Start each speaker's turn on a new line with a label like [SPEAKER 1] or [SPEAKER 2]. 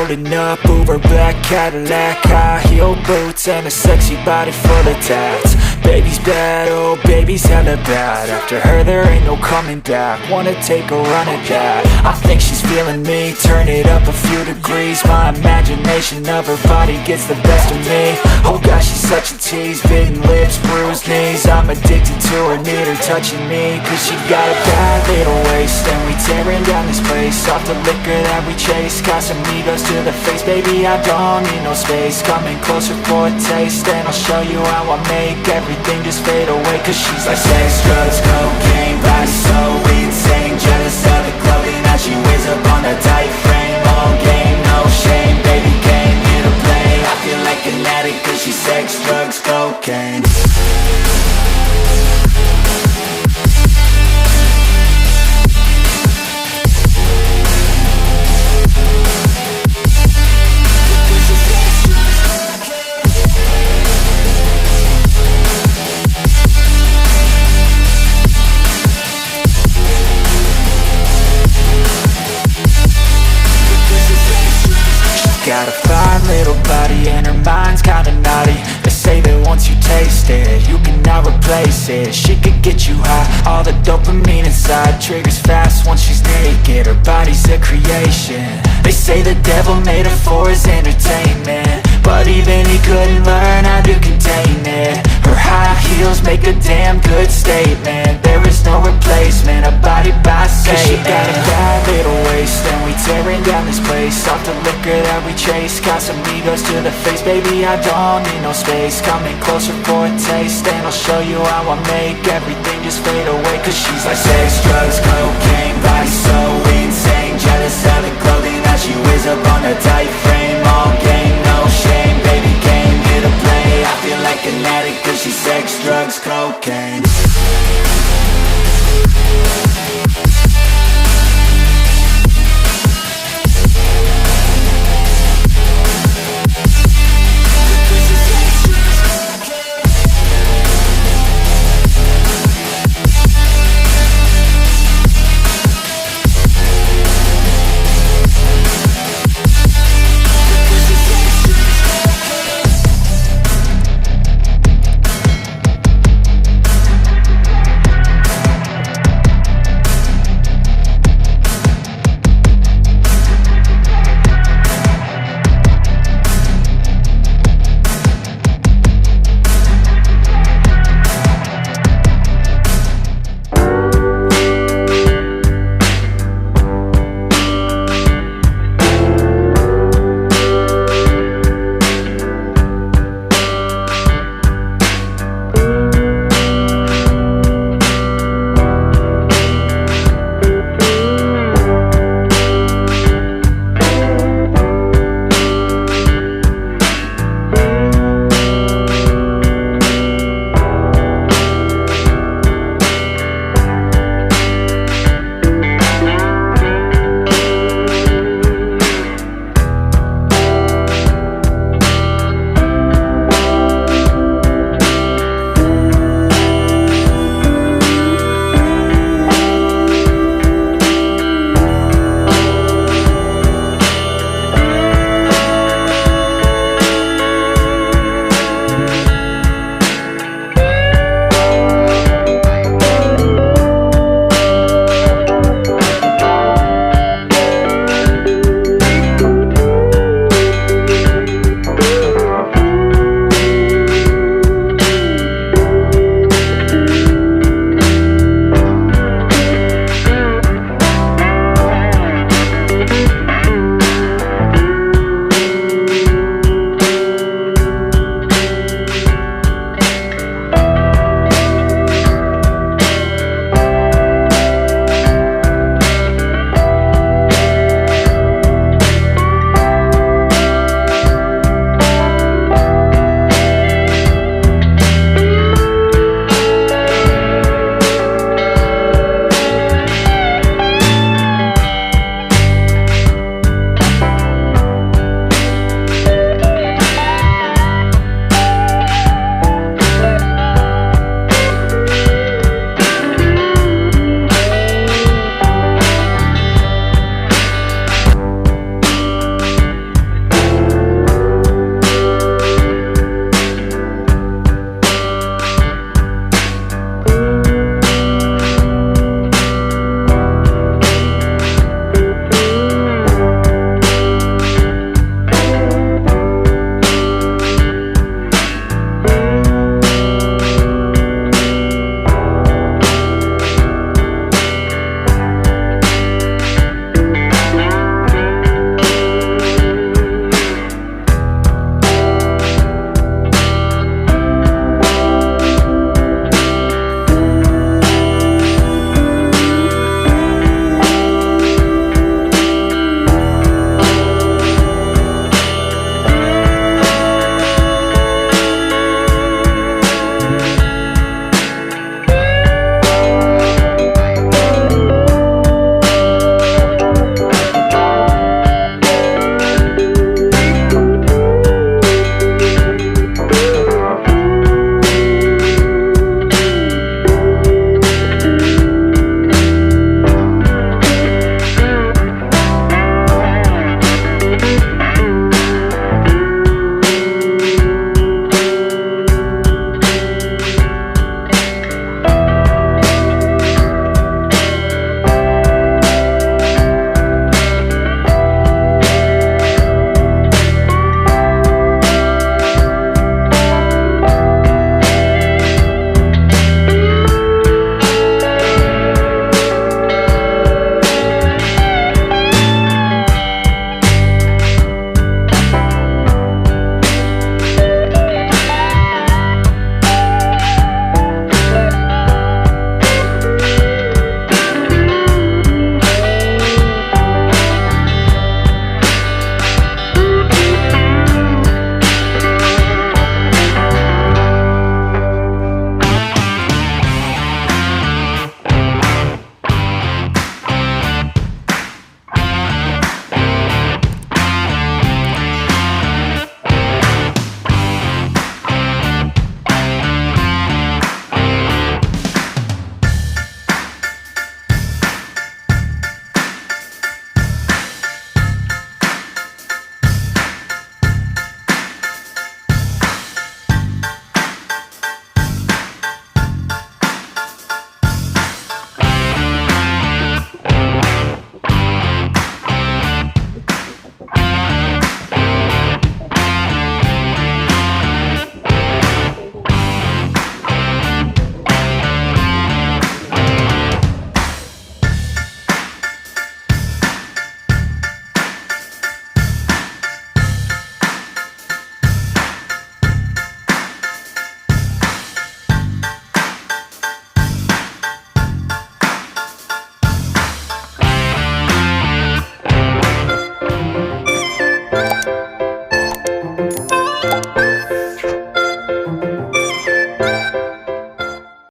[SPEAKER 1] rolling up, Uber black Cadillac, high heel boots and a sexy body full of tats. Baby's bad, oh baby's hella bad. After her there ain't no coming back. Wanna take a run at that. I think she's feeling me. Turn it up a few degrees. My imagination of her body gets the best of me. Oh gosh, she's such a tease. Bitten lips, bruised knees. I'm addicted to her, need her touching me. Cause she got a bad little waist, and we tearing down this place. Off the liquor that we chase. Got some egos to the face. Baby, I don't need no space. Coming closer for a taste, and I'll show you how I make everything just fade away. Cause she's like sex, drugs, cocaine, body so insane. Jealous of the clothing that she wears up on a tight frame. All game, no shame, baby came here to play. I feel like an addict cause she's sex, drugs, cocaine. Got a fine little body and her mind's kinda naughty. They say that once you taste it, you cannot replace it. She could get you high, all the dopamine inside triggers fast once she's naked. Her body's a creation. They say the devil made her for his entertainment, but even he couldn't learn how to contain it. Her high heels make a damn good statement. There is no replacement, a body by Satan. Cause she got a bad little waist, and we tearing down this place. Off the liquor that we chase. Got some egos to the face. Baby, I don't need no space. Coming closer for a taste, and I'll show you how I make everything just fade away. Cause she's like sex, drugs, cocaine, body so insane. Jealous of the clothing that she wears up on a tight frame.